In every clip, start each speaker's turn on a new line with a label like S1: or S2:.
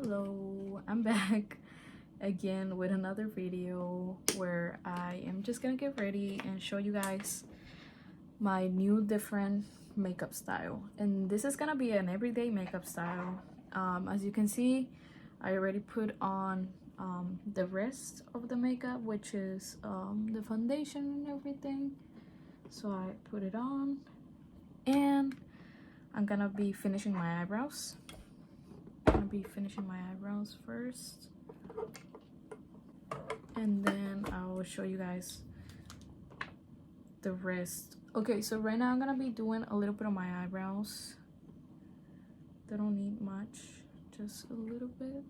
S1: Hello, I'm back again with another video where I am just gonna get ready and show you guys my new different makeup style. And this is gonna be an everyday makeup style. As you can see, I already put on the rest of the makeup, which is the foundation and everything. So I put it on and I'm gonna be finishing my eyebrows. I'm gonna be finishing my eyebrows first, and then I will show you guys the rest. Okay, so right now I'm gonna be doing a little bit of my eyebrows. They don't need much, just a little bit.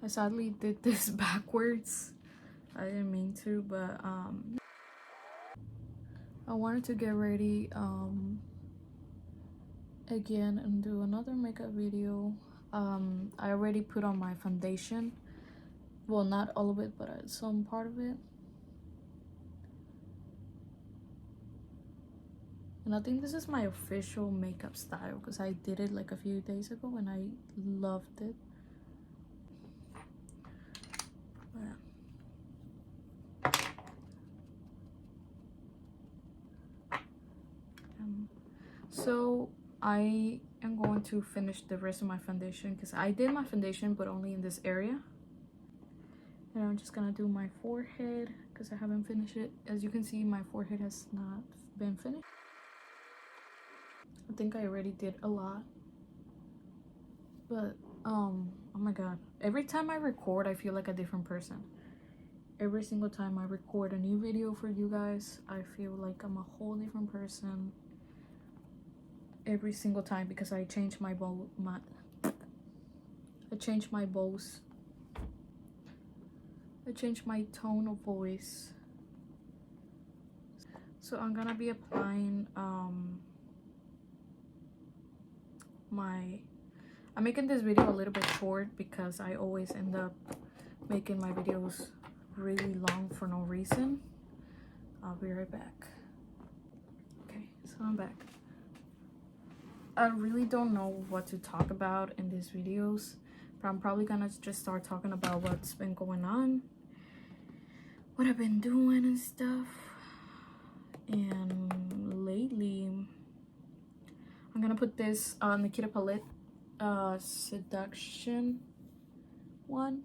S1: I sadly did this backwards. I didn't mean to, but I wanted to get ready again and do another makeup video. I already put on my foundation. Well, not all of it, but some part of it. And I think this is my official makeup style because I did it like a few days ago and I loved it. So I am going to finish the rest of my foundation because I did my foundation but only in this area. And I'm just gonna do my forehead because I haven't finished it. As you can see, my forehead has not been finished. I think I already did a lot, but oh my god, every time I record I feel like a different person. Every single time I record a new video for you guys, I feel like I'm a whole different person every single time because I change my I change my tone of voice. So I'm gonna be applying I'm making this video a little bit short because I always end up making my videos really long for no reason. I'll be right back. Okay, so I'm back. I really don't know what to talk about in these videos, but I'm probably gonna just start talking about what's been going on, what I've been doing and stuff. And lately I'm gonna put this Nikita palette seduction one.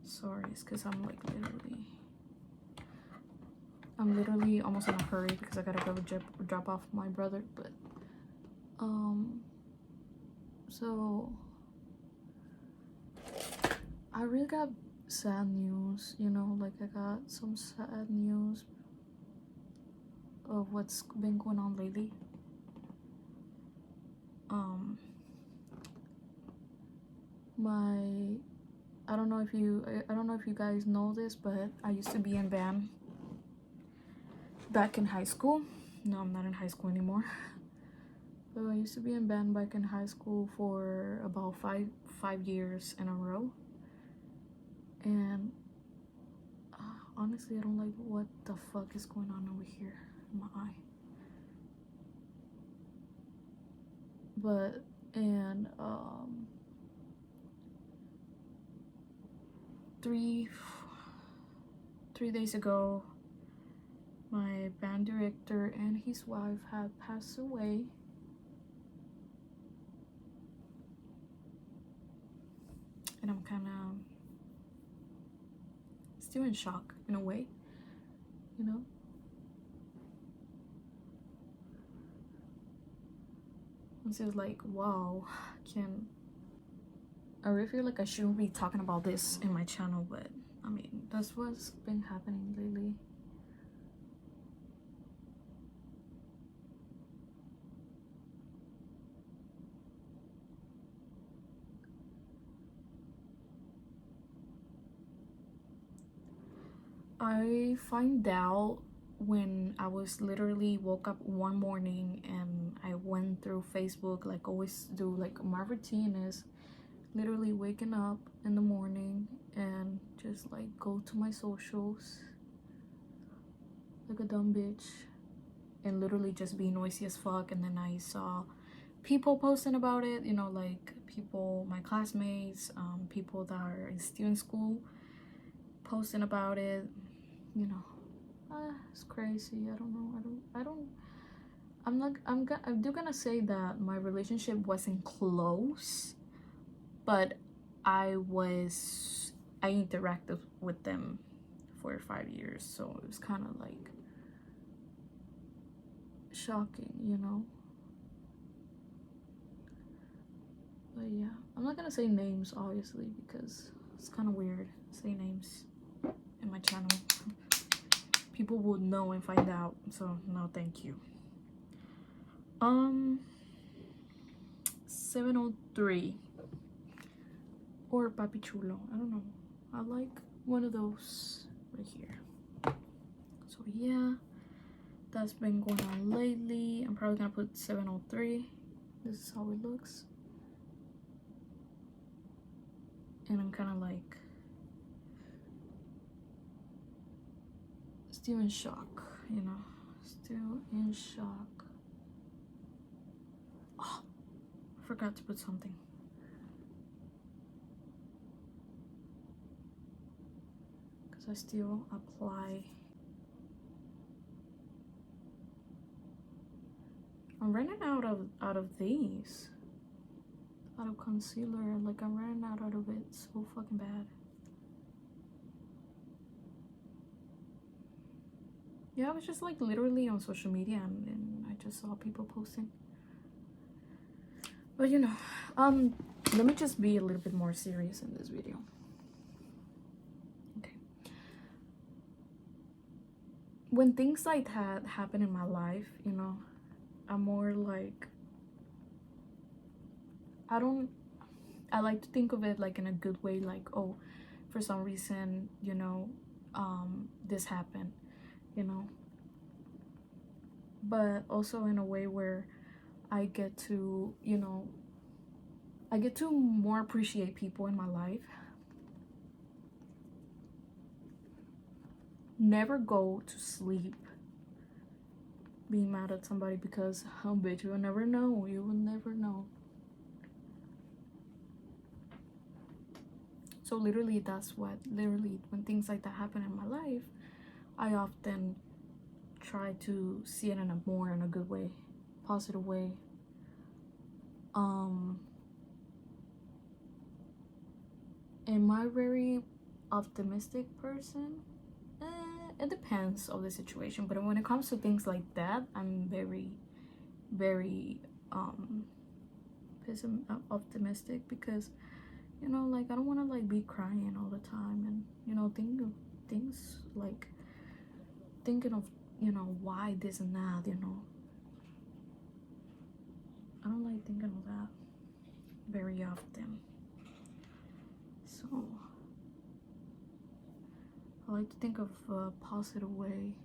S1: Sorry, it's because I'm literally almost in a hurry because I gotta go drop off my brother. But so I really got sad news, you know, like I got some sad news of what's been going on lately. I don't know if you guys know this, but I used to be in band back in high school. No, I'm not in high school anymore. But I used to be in band back in high school for about five years in a row. And honestly, I don't like what the fuck is going on over here in my eye. But and three days ago, my band director and his wife had passed away. And I'm kind of still in shock in a way, you know. It's just like, wow, I really feel like I shouldn't be talking about this in my channel, but I mean, that's what's been happening lately. I find out when I was literally woke up one morning and I went through Facebook like always do. Like my routine is literally waking up in the morning and just like go to my socials like a dumb bitch and literally just be noisy as fuck. And then I saw people posting about it, you know, like people, my classmates, people that are still in school posting about it, you know. It's crazy. I don't know. I'm gonna say that my relationship wasn't close, but I interacted with them for 5 years, so it was kind of like shocking, you know. But yeah, I'm not gonna say names obviously because it's kind of weird say names in my channel. People would know and find out, so no thank you. 703 or Papi Chulo, I don't know. I like one of those right here. So yeah, that's been going on lately. I'm probably gonna put 703. This is how it looks. And I'm kind of like still in shock, you know, still in shock. Oh, I forgot to put something. Because I still apply. I'm running out of these. Out of concealer. Like I'm running out of it so fucking bad. Yeah, I was just like literally on social media and I just saw people posting. But you know, let me just be a little bit more serious in this video. Okay. When things like that happen in my life, you know, I'm more like, I like to think of it like in a good way, like, oh, for some reason, you know, this happened, you know. But also in a way where I get to, you know, I get to more appreciate people in my life. Never go to sleep being mad at somebody because, oh bitch, you will never know. You will never know. So literally that's what, literally when things like that happen in my life, I often try to see it in a good way, positive way. Am I very optimistic person? It depends on the situation, but when it comes to things like that, I'm very optimistic because, you know, like I don't want to like be crying all the time and, you know, think of things like thinking of, you know, why this and that, you know. I don't like thinking of that very often. So I like to think of a positive way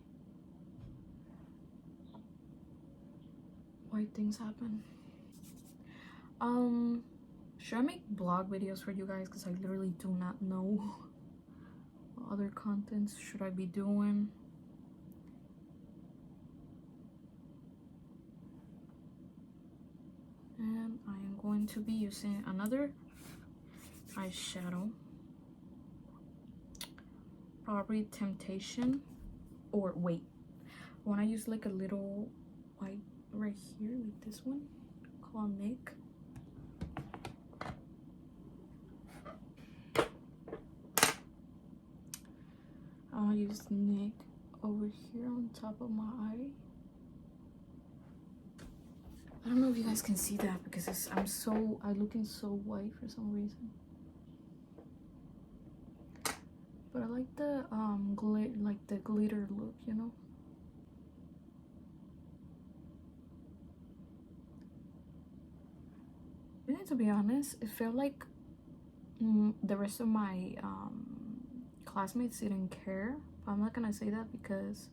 S1: why things happen. Should I make blog videos for you guys? Because I literally do not know what other contents should I be doing. And I am going to be using another eyeshadow, probably Temptation, or wait, I want to use like a little white right here, like this one called Nick. I'll use Nick over here on top of my eye. I don't know if you guys can see that because I'm looking so white for some reason. But I like the the glitter look, you know. And to be honest, it felt like the rest of my classmates didn't care. But I'm not gonna say that because,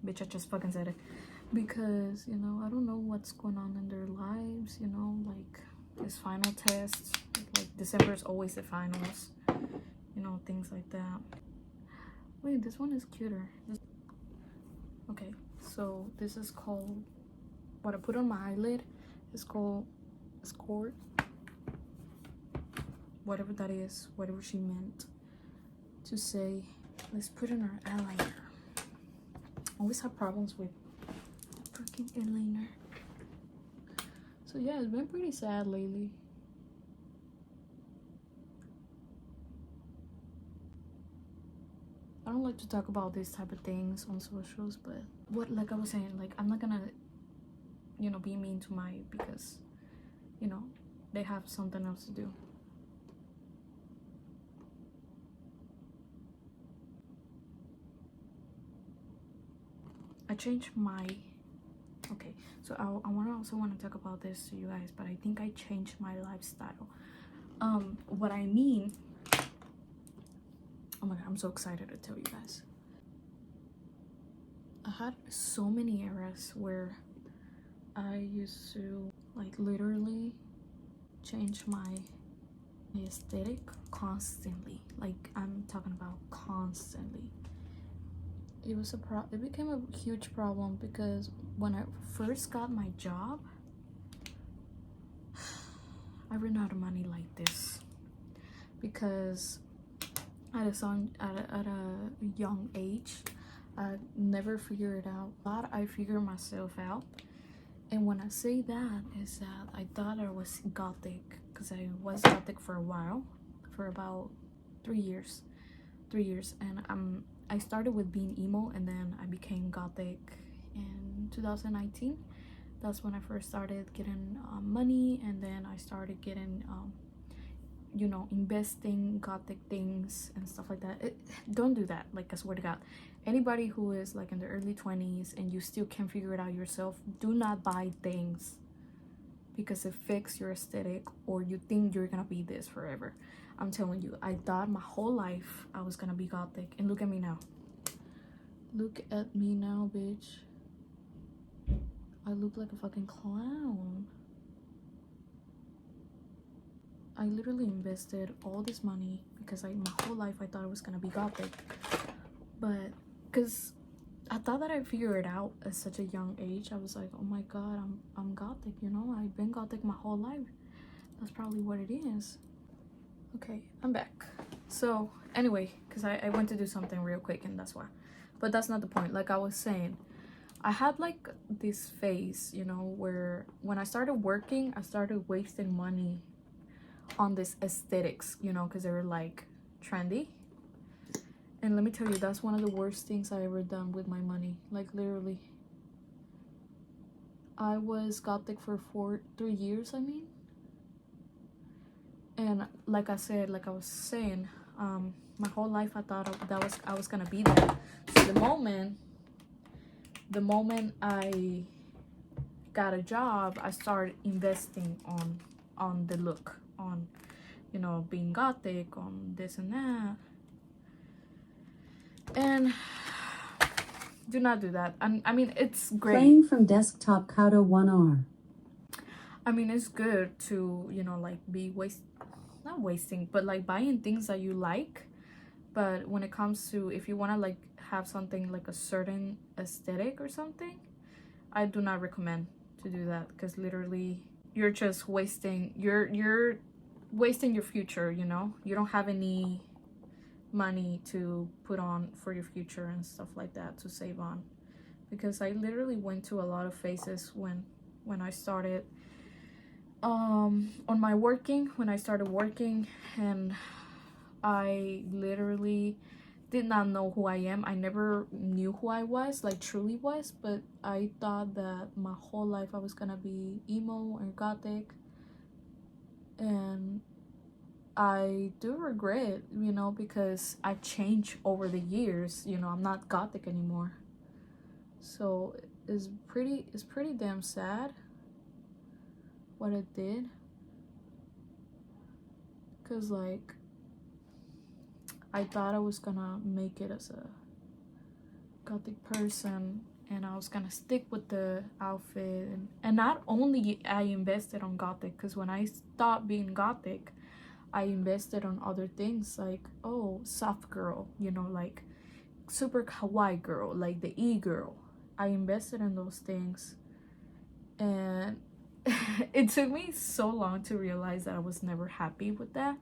S1: bitch, I just fucking said it. Because, you know, I don't know what's going on in their lives, you know, like this final test, like December is always the finals, you know, things like that. Wait, this one is cuter. Okay, so this is called, what I put on my eyelid is called Escort, whatever that is, whatever she meant to say. Let's put in our eyeliner. Always have problems with freaking eyeliner. So yeah, it's been pretty sad lately. I don't like to talk about these type of things on socials, but what, like I was saying, like I'm not gonna, you know, be mean to my, because, you know, they have something else to do. I changed my, okay, so I also want to talk about this to you guys, but I think I changed my lifestyle. What I mean, oh my god, I'm so excited to tell you guys. I had so many eras where I used to like literally change my aesthetic constantly. Like I'm talking about constantly. It became a huge problem because when I first got my job, I ran out of money like this because at a young age, I never figured it out. But I figured myself out, and when I say that is that I thought I was gothic because I was gothic for a while, for about 3 years, and I started with being emo, and then I became gothic in 2019. That's when I first started getting money, and then I started getting you know, investing gothic things and stuff like that. Don't do that, like I swear to god. Anybody who is like in the early 20s and you still can't figure it out yourself, do not buy things because it fixes your aesthetic or you think you're gonna be this forever. I'm telling you, I thought my whole life I was gonna be gothic, and look at me now. Look at me now, bitch. I look like a fucking clown. I literally invested all this money because my whole life I thought I was gonna be gothic, but because I thought that I figured it out at such a young age. I was like, oh my god, I'm gothic, you know, I've been gothic my whole life. That's probably what it is. Okay, I'm back. So anyway, because I went to do something real quick and that's why, but that's not the point. Like I was saying, I had like this phase, you know, where when I started working, I started wasting money on this aesthetics, you know, because they were like trendy. And let me tell you, that's one of the worst things I ever done with my money. Like literally, I was gothic for 3 years, I mean. And like I said, like I was saying, my whole life I thought I was gonna be that. So the moment I got a job, I started investing on the look, on, you know, being gothic, on this and that. And do not do that. I mean, it's great.
S2: Playing from desktop Kato 1R.
S1: I mean, it's good to, you know, like be not wasting, but like buying things that you like. But when it comes to, if you want to like have something like a certain aesthetic or something, I do not recommend to do that, because literally you're just wasting you're wasting your future, you know. You don't have any money to put on for your future and stuff like that, to save on, because I literally went to a lot of phases when I started on my working, when I started working, and I literally did not know who I am. I never knew who I was, like truly was, but I thought that my whole life I was gonna be emo and gothic, and I do regret, you know, because I changed over the years, you know. I'm not gothic anymore. So it's pretty damn sad what I did, because like I thought I was gonna make it as a gothic person, and I was gonna stick with the outfit, and not only I invested on gothic, because when I stopped being gothic, I invested on other things, like, oh, soft girl, you know, like super kawaii girl, like the e-girl, I invested in those things, and it took me so long to realize that I was never happy with that.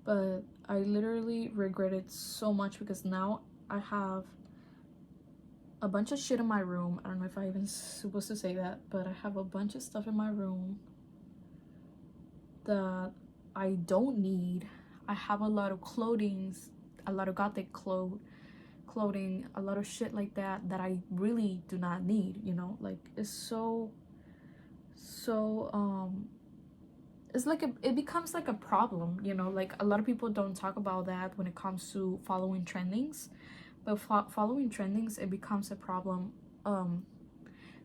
S1: But I literally regret it so much because now I have a bunch of shit in my room. I don't know if I even supposed to say that, but I have a bunch of stuff in my room that I don't need. I have a lot of a lot of gothic clothing, a lot of shit like that that I really do not need, you know? Like, it's so it's like it becomes like a problem, you know? Like, a lot of people don't talk about that when it comes to following trendings, but following trendings, it becomes a problem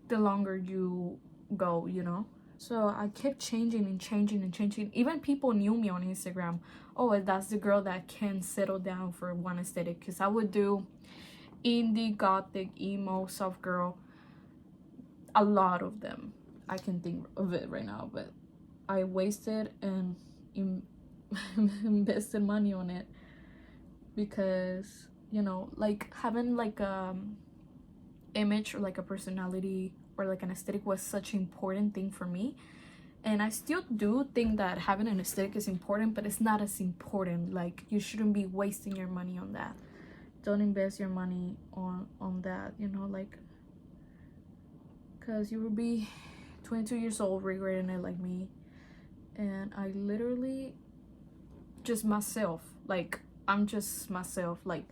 S1: the longer you go, you know? So I kept changing and changing and changing. Even people knew me on Instagram. Oh, that's the girl that can settle down for one aesthetic, because I would do indie, gothic, emo, soft girl, a lot of them. I can think of it right now, but I wasted and invested money on it because, you know, like, having like image or like a personality or like an aesthetic was such an important thing for me. And I still do think that having an aesthetic is important, but it's not as important. Like, you shouldn't be wasting your money on that. Don't invest your money on that, you know, like, because you will be 22 years old regretting it like me. And I literally just myself, like, I'm just myself, like,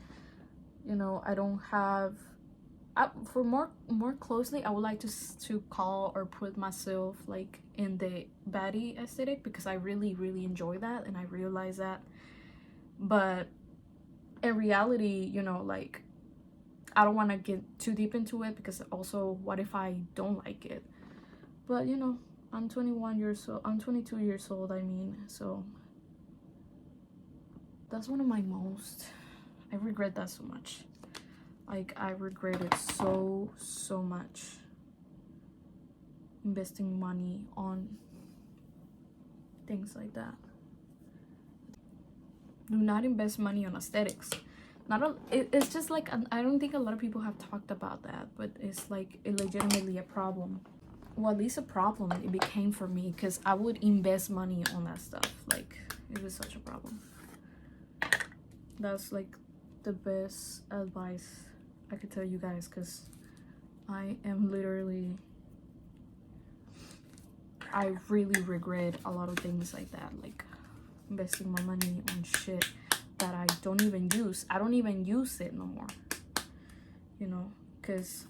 S1: you know, I don't have for more closely, I would like to call or put myself like in the baddie aesthetic, because I really enjoy that and I realize that. But in reality, you know, like, I don't want to get too deep into it, because also, what if I don't like it? But, you know, I'm 21 years old, I'm 22 years old, I mean, so that's one of my I regret that so much. Like, I regret it so much, investing money on things like that. Do not invest money on aesthetics. It's just like, I don't think a lot of people have talked about that, but it's like legitimately a problem. Well, at least a problem it became for me, because I would invest money on that stuff. Like, it was such a problem. That's like the best advice I could tell you guys, because I am literally, I really regret a lot of things like that, like investing my money on shit that I don't even use. I don't even use it no more, you know, because,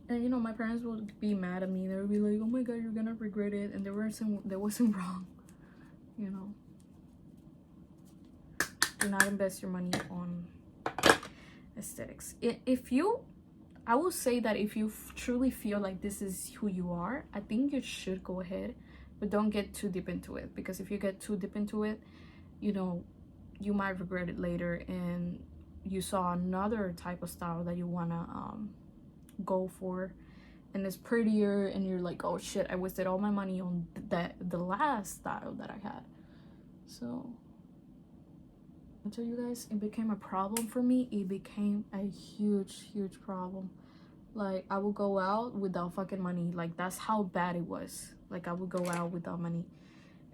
S1: and you know, my parents would be mad at me. They would be like, oh my god, you're gonna regret it, and there wasn't wrong, you know. Do not invest your money on aesthetics. I will say that if you truly feel like this is who you are, I think you should go ahead, but don't get too deep into it, because if you get too deep into it, you know, you might regret it later, and you saw another type of style that you want to go for, and it's prettier, and you're like, oh shit, I wasted all my money on the last style that I had. So I'll tell you guys, it became a problem for me. It became a huge problem. Like, I would go out without fucking money. Like, that's how bad it was. Like, I would go out without money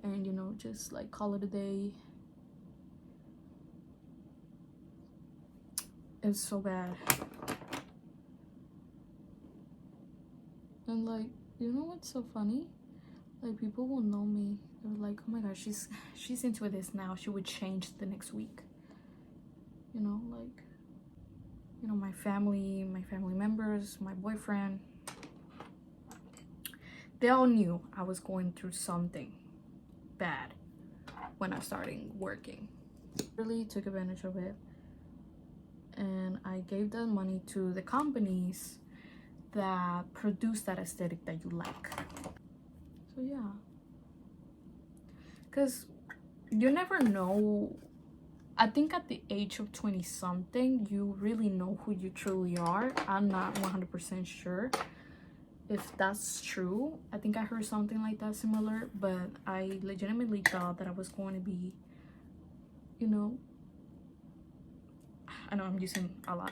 S1: and, you know, just like call it a day. It's so bad. And like, you know what's so funny? Like, people will know me. They're like, oh my god, she's into this now. She would change the next week. You know, like, you know, my family members, my boyfriend, they all knew I was going through something bad when I started working. Really took advantage of it, and I gave that money to the companies that produce that aesthetic that you like. So yeah, because you never know. I think at the age of 20 something, you really know who you truly are. I'm not 100% sure if that's true. I think I heard something like that similar, but I legitimately thought that I was going to be, you know, I know I'm using a lot.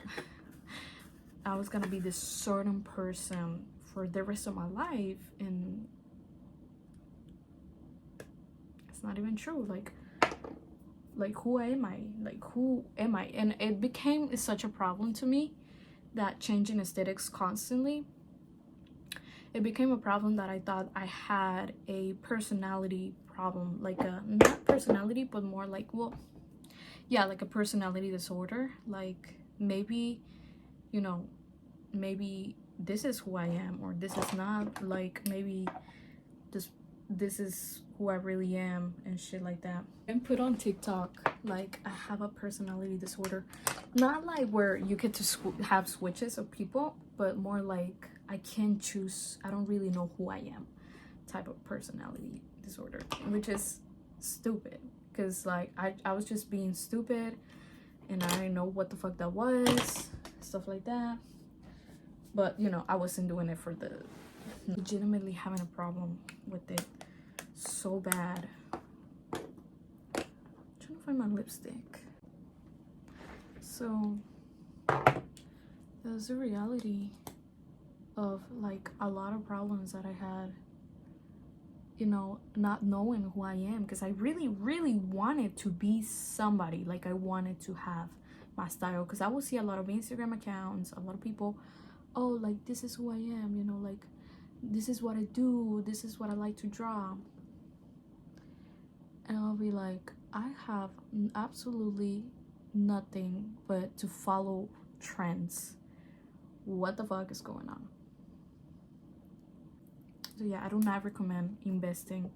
S1: I was gonna be this certain person for the rest of my life, and it's not even true. Like who am I? Like who am I? And it became such a problem to me that changing aesthetics constantly. It became a problem that I thought I had a personality problem, like a not personality, but more like, well, yeah, like a personality disorder. Like maybe, you know, maybe this is who I am, or this is not. Like maybe this is who I really am, and shit like that. And put on TikTok like I have a personality disorder, not like where you get to have switches of people, but more like I can't choose, I don't really know who I am type of personality disorder, which is stupid because like I was just being stupid and I didn't know what the fuck that was, stuff like that. But you know, I wasn't doing it for the legitimately having a problem with it so bad. I'm trying to find my lipstick. So there's the reality of like a lot of problems that I had, you know, not knowing who I am, because I really wanted to be somebody. Like I wanted to have my style, because I would see a lot of Instagram accounts, a lot of people, oh, like this is who I am, you know, like this is what I do, this is what I like to draw. And I'll be like, I have absolutely nothing but to follow trends. What the fuck is going on? So yeah, I do not recommend investing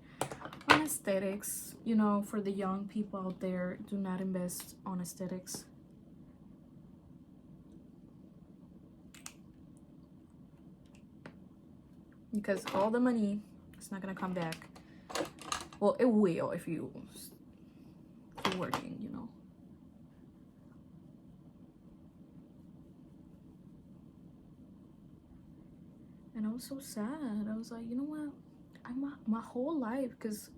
S1: on aesthetics. You know, for the young people out there, do not invest on aesthetics. Because all the money is not gonna come back. Well, it will if you keep working, you know. And I was so sad. I was like, you know what? My whole life, because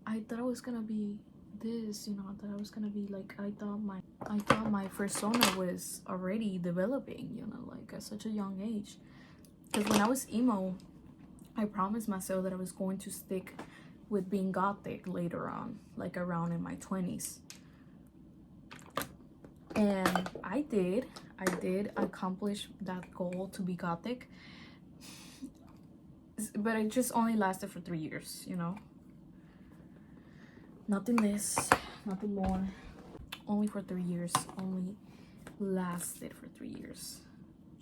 S1: I thought I was gonna be this, you know, that I was gonna be like, I thought my persona was already developing, you know, like at such a young age. Because when I was emo, I promised myself that I was going to stick with being gothic later on, like around in my 20s. And I did accomplish that goal to be gothic, but it just only lasted for 3 years, you know. Nothing less, nothing more. Only for 3 years, only lasted for 3 years.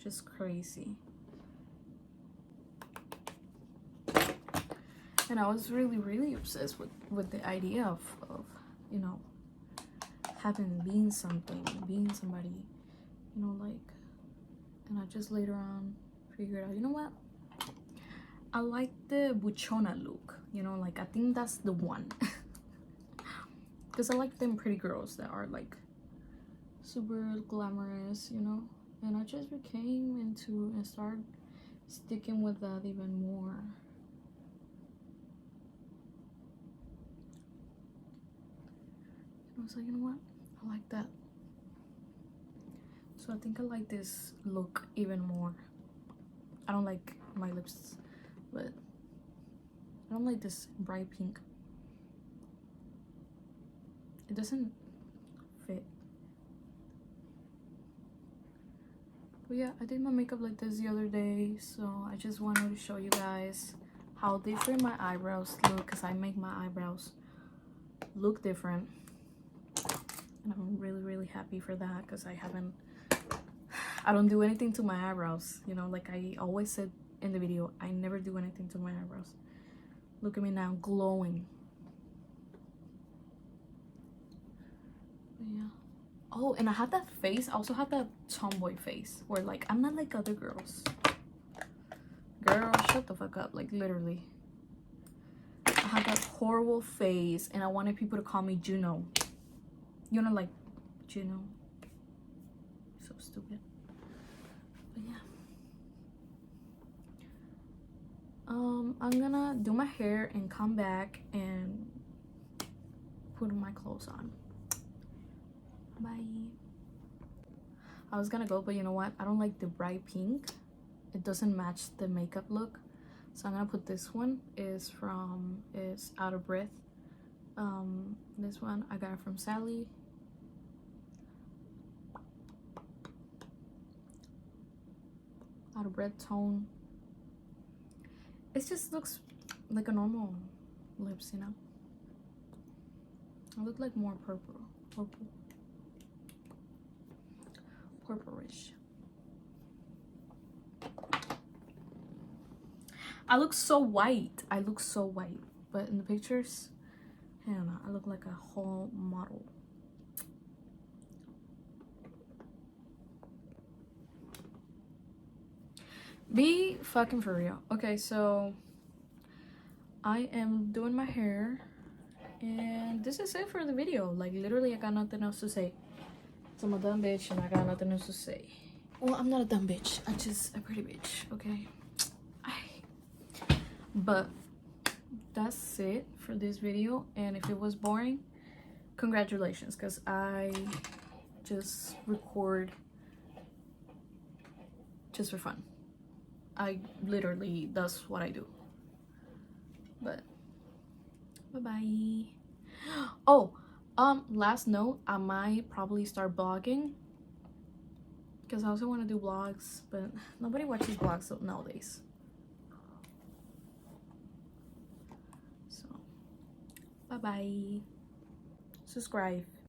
S1: Just crazy. And I was really obsessed with the idea of you know, being something, being somebody, you know, like. And I just later on figured out, you know what, I like the buchona look, you know, like I think that's the one. Because I like them pretty girls that are like super glamorous, you know. And I just became into and started sticking with that even more. I was like, you know what, I like that. So I think I like this look even more. I don't like my lips, but I don't like this bright pink. It doesn't fit. But yeah, I did my makeup like this the other day, so I just wanted to show you guys how different my eyebrows look, because I make my eyebrows look different. And I'm really happy for that, because I don't do anything to my eyebrows, you know, like I always said in the video, I never do anything to my eyebrows. Look at me now, glowing. But yeah. Oh, and I had that face, I also had that tomboy face, where like, I'm not like other girls. Girl, shut the fuck up, like literally. I had that horrible face, and I wanted people to call me Juno. You know, like Juno. So stupid. But yeah. I'm gonna do my hair and come back and put my clothes on. Bye. I was gonna go, but you know what? I don't like the bright pink. It doesn't match the makeup look. So I'm gonna put this one. Is Out of Breath. This one I got it from Sally. Out of Breath tone. It just looks like a normal lips, you know. I look like more purplish. I look so white. But in the pictures, I don't know, I look like a whole model. Be fucking for real. Okay, so I am doing my hair, and this is it for the video. Like, literally, I got nothing else to say. So I'm a dumb bitch, and I got nothing else to say. Well, I'm not a dumb bitch. I'm just a pretty bitch, okay? But that's it for this video. And if it was boring, congratulations, because I just record just for fun. I literally, that's what I do. But bye-bye. Oh, last note, I might probably start blogging, because I also want to do vlogs, but nobody watches vlogs nowadays. So bye-bye. Subscribe.